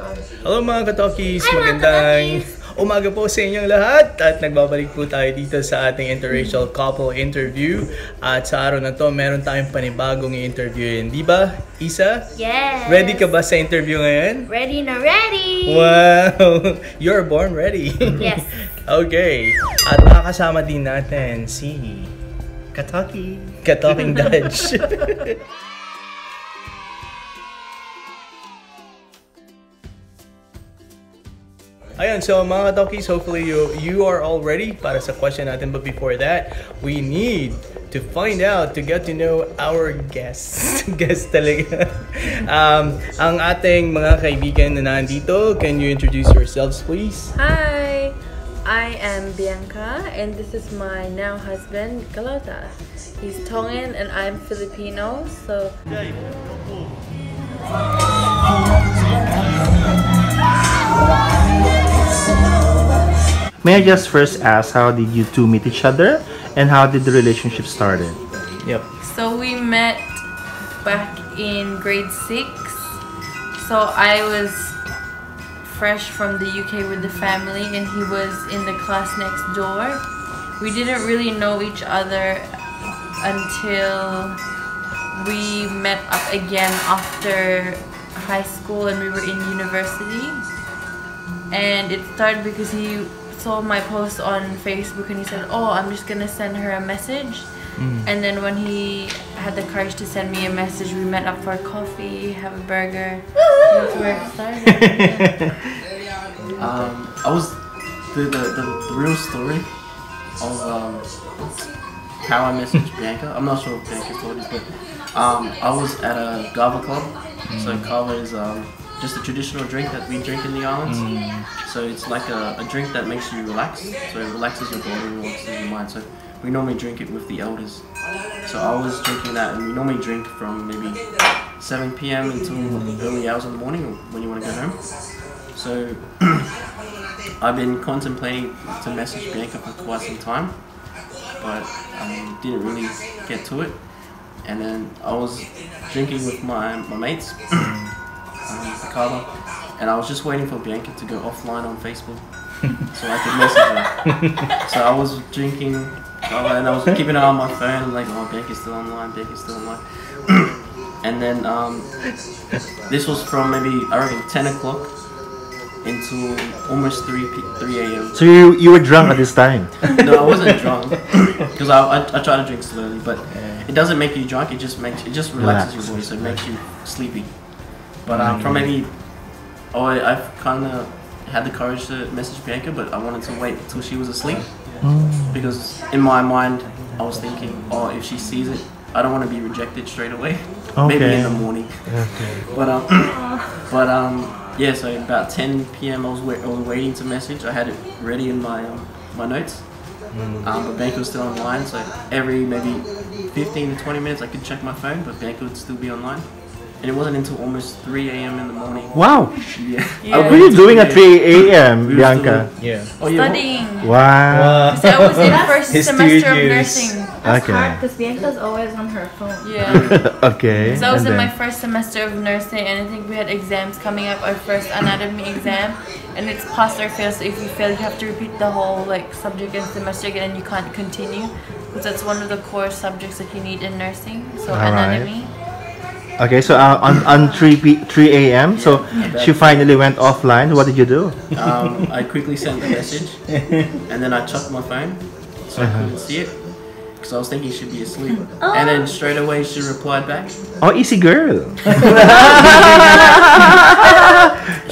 Hello mga katokis! Hi, mga Magandang katokis! umaga po sa inyong lahat at nagbabalik po tayo dito sa ating interracial couple interview at sa araw na to meron tayong panibagong i-interviewin, di ba Isa? Yes! Ready ka ba sa interview ngayon? Ready na ready! Wow! You're born ready! Yes! Okay, at makakasama din natin si Katoking Dodge. Ayun, so mga katokis, hopefully you are all ready para sa question natin. But before that, we need to find out, to get to know our guests. Guests talaga. Ang ating mga kaibigan na nandito, can you introduce yourselves please? Hi, I am Bianca and this is my now husband, Kalauta. He's Tongan and I'm Filipino, so... May I just first ask, how did you two meet each other and how did the relationship started? Yep. So we met back in grade 6. So I was fresh from the UK with the family and he was in the class next door. We didn't really know each other until we met up again after high school and we were in university. And it started because he saw my post on Facebook and he said, oh, I'm just gonna send her a message. And then when he had the courage to send me a message, we met up for coffee, have a burger. That's where it started. I was the real story of how I messaged Bianca. I'm not sure if Bianca told this, but I was at a Gava club. So Gava is just a traditional drink that we drink in the islands. So it's like a drink that makes you relax. So it relaxes your body, relaxes your mind. So we normally drink it with the elders. So I was drinking that, and we normally drink from maybe 7 p.m. until early hours in the morning, or when you want to go home. So I've been contemplating to message Bianca for quite some time, but didn't really get to it. And then I was drinking with my mates, and I was just waiting for Bianca to go offline on Facebook so I could message her. So I was drinking, and I was keeping an eye on my phone. I'm like, oh, Bianca's still online, Bianca's still online. And then this was from maybe, I reckon, 10 o'clock until almost 3 a.m. So you were drunk at this time? No, I wasn't drunk because I try to drink slowly, but it doesn't make you drunk. It just relaxes your body, so it makes you sleepy. But from maybe, I kind of had the courage to message Bianca, but I wanted to wait till she was asleep because in my mind I was thinking, oh, if she sees it, I don't want to be rejected straight away. Okay. Maybe in the morning. Okay. But yeah. So about 10 p.m. I was waiting to message. I had it ready in my notes. But Bianca was still online, so every maybe 15 to 20 minutes I could check my phone, but Bianca would still be online. And it wasn't until almost 3 a.m. in the morning. Wow! Yeah. What were you doing at 3 a.m., Bianca? Studying. Wow! So I was in first semester of nursing. That's hard because Bianca's always on her phone. Yeah. Okay. So I was in my first semester of nursing and I think we had exams coming up, our first anatomy exam. And it's pass or fail, so if you fail you have to repeat the whole subject and semester again and you can't continue. Because that's one of the core subjects that you need in nursing. So anatomy. Okay, so on 3 a.m. So she finally went offline. What did you do? I quickly sent the message, and then I chucked my phone, so I couldn't see it, because I was thinking she'd be asleep. And then straight away she replied back. Oh, easy girl.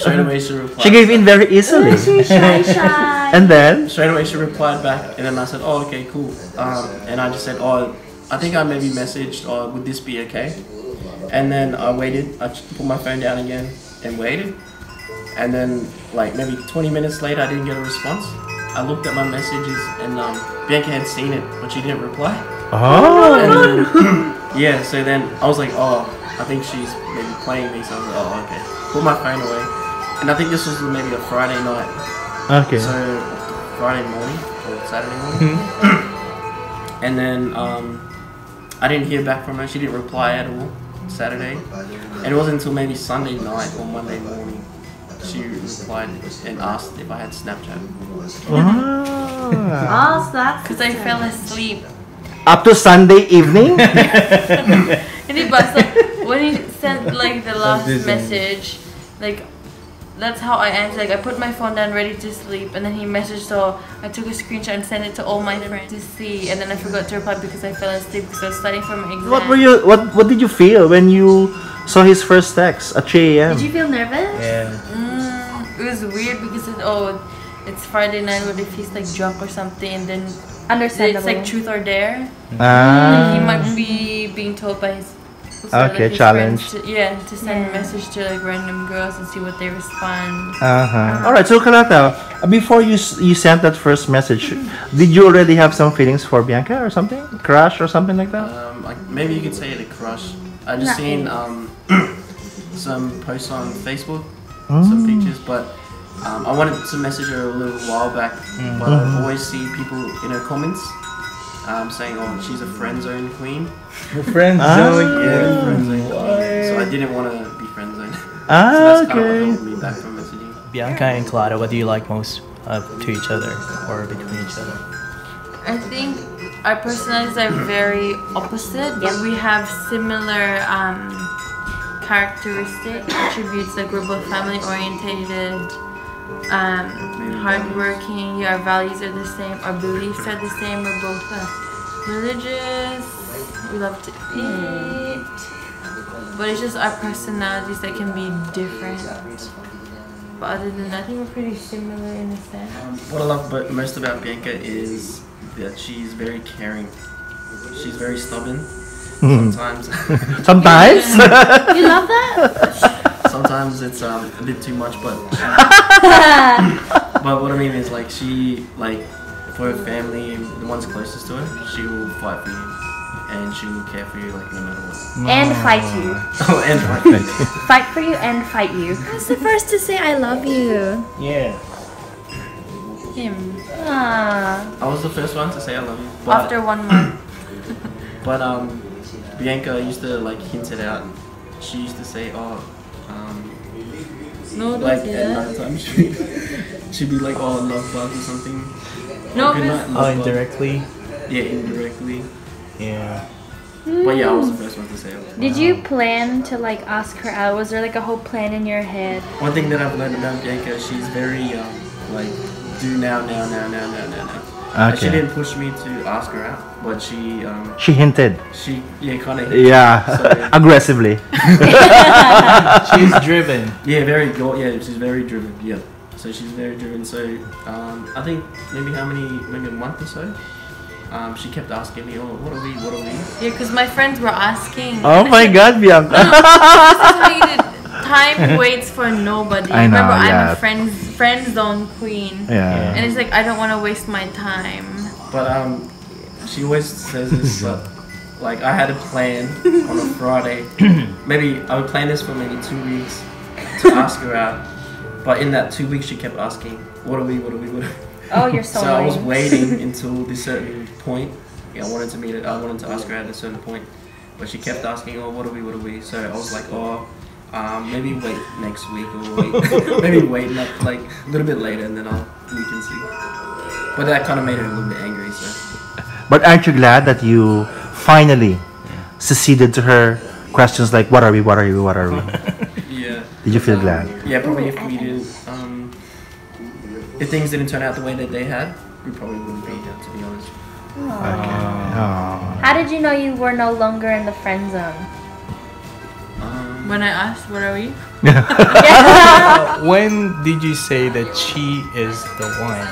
Straight away she replied. She gave in very easily. She's shy. And then? Straight away she replied back, and then I said, oh, okay, cool. And I just said, oh, I think I maybe messaged, oh, would this be okay? And then I waited, I put my phone down again and waited. And then maybe 20 minutes later I didn't get a response. I looked at my messages and Bianca had seen it, but she didn't reply. Oh! And then, yeah, so then I was like, oh, I think she's maybe playing me. So I was like, oh, okay. Put my phone away. And I think this was maybe a Friday night. Okay. So Friday morning or Saturday morning. And then I didn't hear back from her. She didn't reply at all Saturday. And it wasn't until maybe Sunday night or Monday morning replied and asked if I had Snapchat. Ah. Oh, so that's Because I fell asleep. Up to Sunday evening? Hindi ba? So, when he sent like the last Disney. message, like, that's how I answered. Like, I put my phone down ready to sleep, and then he messaged, so I took a screenshot and sent it to all my friends to see, and then I forgot to reply because I fell asleep because I was studying for my exam. What did you feel when you saw his first text at 3 a.m.? Did you feel nervous? Yeah. It was weird because it's Friday night. What if he's like drunk or something, and then Understandable. it's like truth or dare. Ah. He might be being told by his Okay, his challenge. friends to send a message to like random girls and see what they respond. All right. So Kalauta, before you sent that first message, did you already have some feelings for Bianca or something, crush or something like that? Like maybe you could say it a crush. I just seen some posts on Facebook, some pictures, but I wanted to message her a little while back, but I always see people in her comments saying, "Oh, she's a friend zone queen." Friend zone. Yeah, friend zone queen. So I didn't want to be friend zone. So that's kind of what held me back from messaging. Bianca and Kalauta, what do you like most to each other or between each other? I think our personalities are very opposite, but we have similar characteristic attributes. Like we're both family orientated, hardworking. Our values are the same. Our beliefs are the same. We're both religious. We love to eat, but it's just our personalities that can be different. But other than that, I think we're pretty similar in a sense. What I love most about Bianca is that she's very caring. She's very stubborn. Sometimes. Sometimes. You love that? Sometimes it's a bit too much, but but what I mean is like she for her family, the ones closest to her, she will fight for you, and she will care for you like no matter what. And fight you. Oh, and fight for you. Fight for you and fight you. Who's the first to say I love you? Yeah. Him. Ah. I was the first one to say I love you. But, After 1 month. But Bianca used to like hint it out. She used to say, "Oh, No, like don't say at that. night time she'd be like, oh, love bug or something. No, Good but night, Oh, love bug." indirectly. Yeah, indirectly. Yeah. But yeah, I was the first one to say it. Did you plan to like ask her out? Was there like a whole plan in your head? One thing that I've learned about Bianca, she's very like do now. Like, she Okay. didn't push me to ask her out, but she She hinted. kind of Yeah. So- Aggressively. She's driven. yeah, she's very driven. Yeah, so she's very driven. So I think maybe a month or so. She kept asking me, "Oh, what are we? yeah, because my friends were asking. Oh my God, Bianca. Time waits for nobody. I know, Remember, I'm yeah. a friend zone queen. Yeah. And it's like, I don't want to waste my time. But she always says this, but like I had a plan on a Friday. Maybe I would plan this for maybe 2 weeks to ask her out. But in that 2 weeks, she kept asking, "What are we? Oh, you're so So I was annoying. waiting until this certain point. Yeah, I wanted to ask her at a certain point, but she kept asking, "Oh, what are we?" So I was like, "Oh, maybe wait next week or maybe wait like a little bit later, and then we can see." But that kind of made her a little bit angry. So But aren't you glad that you finally succeeded to her questions like, what are we? yeah, Did you feel glad? yeah. Probably if we didn't, if things didn't turn out the way that they had, we probably wouldn't be here, to be honest. Oh. How did you know you were no longer in the friend zone? When I asked, what are we? When did you say that she is the one?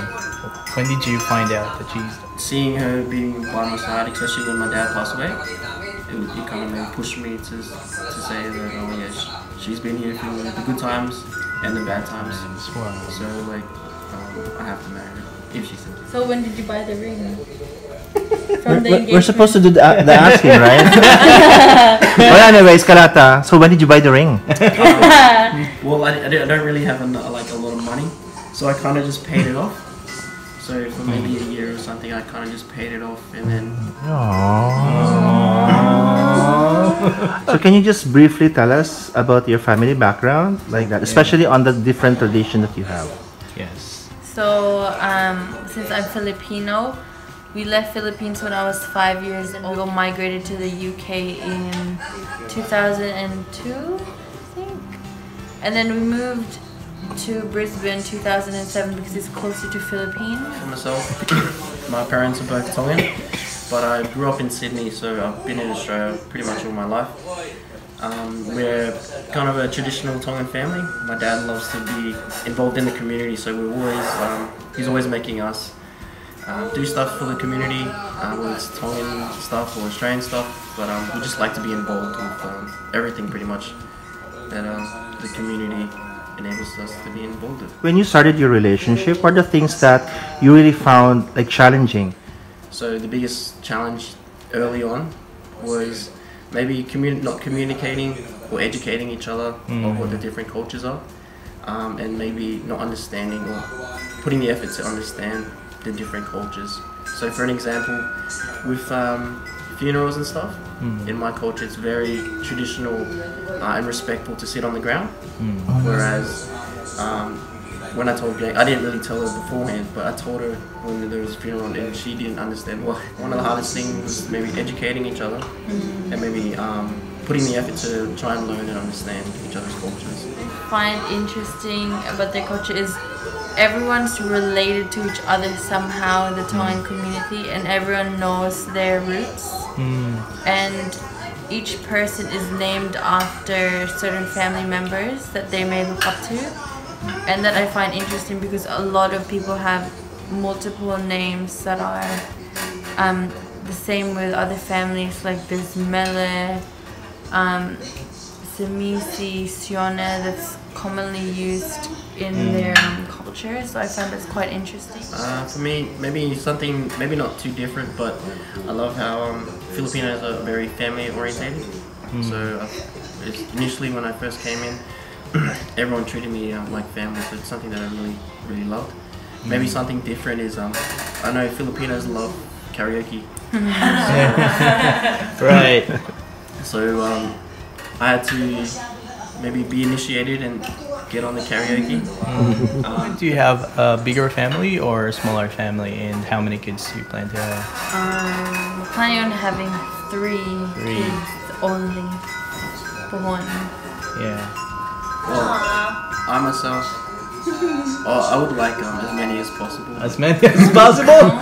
When did you find out that she's the Seeing her being by my side, especially when my dad passed away, it kind of pushed me to say that, oh yeah, she's been here through the good times and the bad times. Wow. So like, I have to marry her if she's in. So when did you buy the ring? From the We're supposed to do the asking, right? Well, anyways, Kalauta, so when did you buy the ring? Well, I don't really have a lot of money, so I kind of just paid it off. So for maybe a year or something, I kind of just paid it off, and then So can you just briefly tell us about your family background, like that, especially on the different tradition that you have? Yes. So, since I'm Filipino, we left Philippines when I was 5 years old. We migrated to the UK in 2002, I think. And then we moved to Brisbane 2007 because it's closer to Philippines. For myself, my parents are both Tongan, but I grew up in Sydney, so I've been in Australia pretty much all my life. We're kind of a traditional Tongan family. My dad loves to be involved in the community, so we're always he's always making us do stuff for the community, whether it's Tongan stuff or Australian stuff. But we just like to be involved with everything pretty much that the community enables us to be involved with. When you started your relationship, what are the things that you really found like challenging? So the biggest challenge early on was maybe not communicating or educating each other of what the different cultures are, and maybe not understanding or putting the effort to understand the different cultures. So for an example, with funerals and stuff, in my culture it's very traditional and respectful to sit on the ground, whereas when I told Bianca, I didn't really tell her beforehand, but I told her when there was a funeral and she didn't understand why. One of the hardest things was maybe educating each other and maybe putting the effort to try and learn and understand each other's cultures. Find interesting about their culture is everyone's related to each other somehow in the Tongan community, and everyone knows their roots. And each person is named after certain family members that they may look up to, and that I find interesting because a lot of people have multiple names that are the same with other families, like there's Mele, Semisi, Sione, that's commonly used in their culture, so I find that's quite interesting. For me, maybe something, maybe not too different, but I love how Filipinos are very family orientated. So initially when I first came in, everyone treated me like family, so it's something that I really loved. Maybe something different is, I know Filipinos love karaoke. Right. So I had to maybe be initiated and get on the karaoke. Do you have a bigger family or a smaller family, and how many kids do you plan to have? We're planning on having three kids only for one. Yeah. Well, I myself, I would like as many as possible. As many as possible?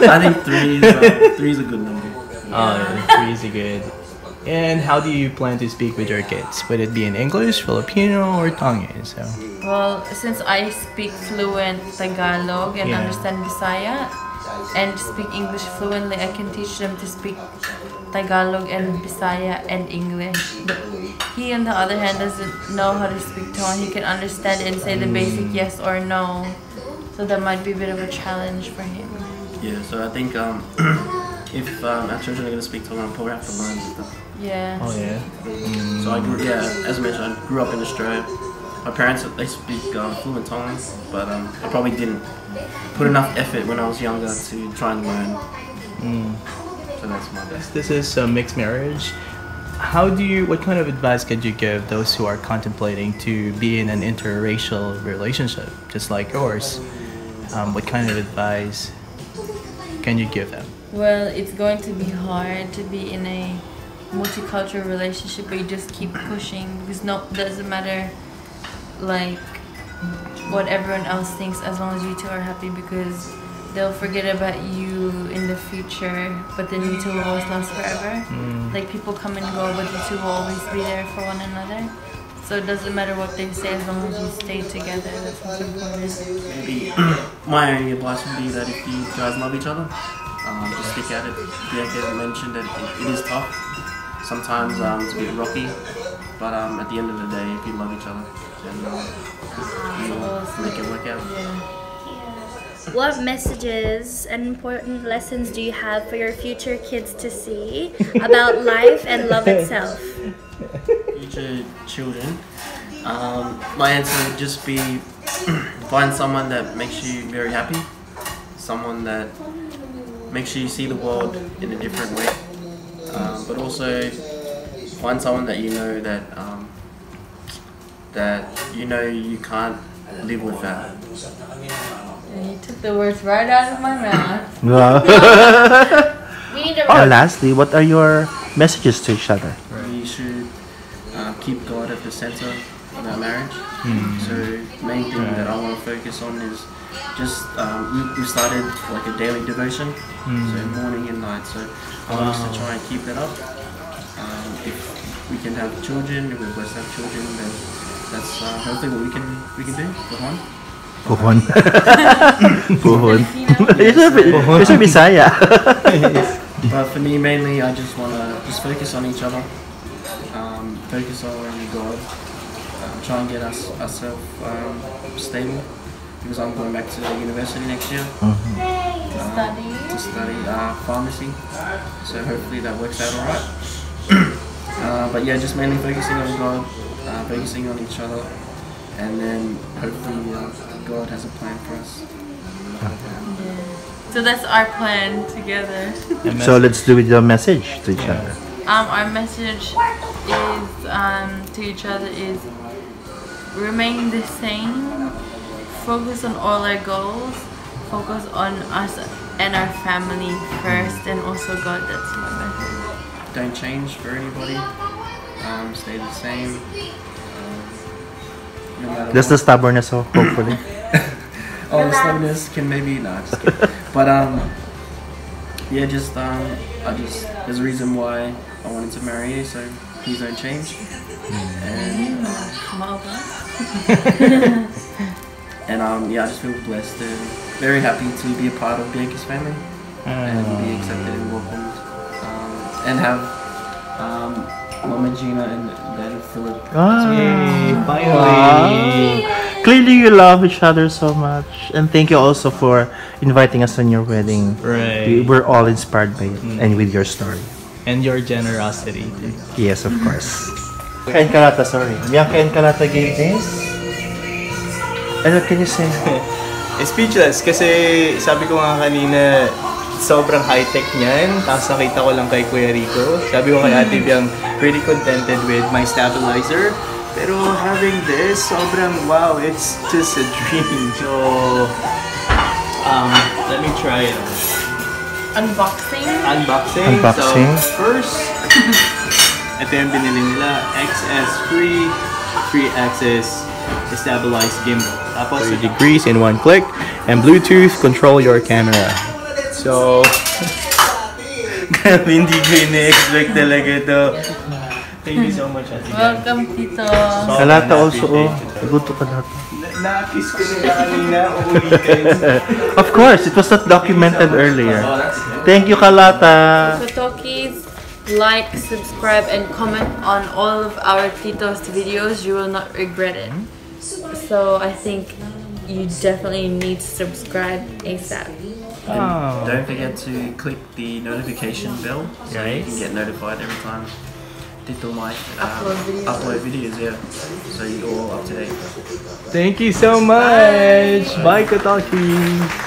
I think three is a good number. Oh, yeah, 3 is good. And how do you plan to speak with your kids? Would it be in English, Filipino, or Tongan? So. Well, since I speak fluent Tagalog and understand Bisaya and speak English fluently, I can teach them to speak Tagalog and Bisaya and English. But he, on the other hand, doesn't know how to speak Tongan. He can understand and say the basic yes or no. So that might be a bit of a challenge for him. Yeah, so I think if our children are going to speak Tongan, I'll probably have to learn stuff. Yeah. Oh yeah. So as I mentioned, I grew up in Australia. My parents, they speak fluent Tongan, but I probably didn't put enough effort when I was younger to try and learn. So that's my best. This is a mixed marriage. What kind of advice could you give those who are contemplating to be in an interracial relationship, just like yours? What kind of advice can you give them? Well, it's going to be hard to be in a multicultural relationship, but you just keep pushing because doesn't matter like what everyone else thinks as long as you two are happy, because they'll forget about you in the future, but then you two will always last forever. Like people come and go, but you two will always be there for one another. So it doesn't matter what they say as long as you stay together. That's what's important. Maybe my only advice would be that if you guys love each other, just stick at it. Bianca mentioned that it is tough. Sometimes it's a bit rocky, but at the end of the day, if you love each other, then you'll make it work out. What messages and important lessons do you have for your future kids to see about life and love itself? Future children, my answer would just be find someone that makes you very happy, someone that makes you see the world in a different way, but also find someone that you know that you can't live without. You took the words right out of my mouth. Wow. We need to Lastly, what are your messages to each other? We should keep God at the center of our marriage. So main thing that I want to focus on is just we started like a daily devotion, so morning and night. So I want us to try and keep that up. If we can have children, if we're blessed to have children, then that's hopefully what we can do. Puhon. Puhon. It's a Bisaya. But for me, mainly, I just want to just focus on each other, focus on God, try and get ourselves stable, because I'm going back to university next year to study pharmacy. So hopefully that works out alright. But yeah, just mainly focusing on God, focusing on each other, and then hopefully God has a plan for us. So that's our plan together. So let's do with your message to each other. Our message is to each other is remain the same, focus on all our goals, focus on us and our family first, and also God. That's my message. Don't change for anybody. Stay the same. No matter That's the stubbornness, hopefully. Oh, the stubbornness can maybe just kidding. But yeah, there's a reason why I wanted to marry you, so please don't change. And yeah, I just feel blessed and very happy to be a part of Bianca's family and be accepted and welcomed, and have Mama Gina and Dad Philip. Yay, finally. Wow. Clearly you love each other so much, and thank you also for inviting us on your wedding. Right. We're all inspired by it and with your story. And your generosity. Yes, of course. Bianca and Kalauta, sorry. Bianca and Kalauta gave this. And what can you say? Speechless kasi sabi ko nga kanina sobrang high-tech niyan. Tapos nakita ko lang kay Kuya Rico. Sabi ko kay Ate Biang, pretty contented with my stabilizer. Pero having this, sobrang wow, it's just a dream. So, let me try it. Unboxing. Unboxing. So, first, ito yung binili nila. XS free 3-axis stabilized gimbal. Tapos 30 degrees in one click. And Bluetooth, control your camera. So, hindi ko ina-expect talaga ito. Thank you so much, Ate. Welcome, Tito. Kalauta also, good to Kalauta. Na-kiss ko nila kanina, uuwi kayo. Of course, it was not documented earlier. Thank you, Kalauta. So, Talkies, like, subscribe, and comment on all of our Tito's videos. You will not regret it. So, I think you definitely need to subscribe ASAP. And don't forget to click the notification bell so you can get notified every time Tito might upload videos, so you're all up to date. Thank you so much. Bye, Katalki.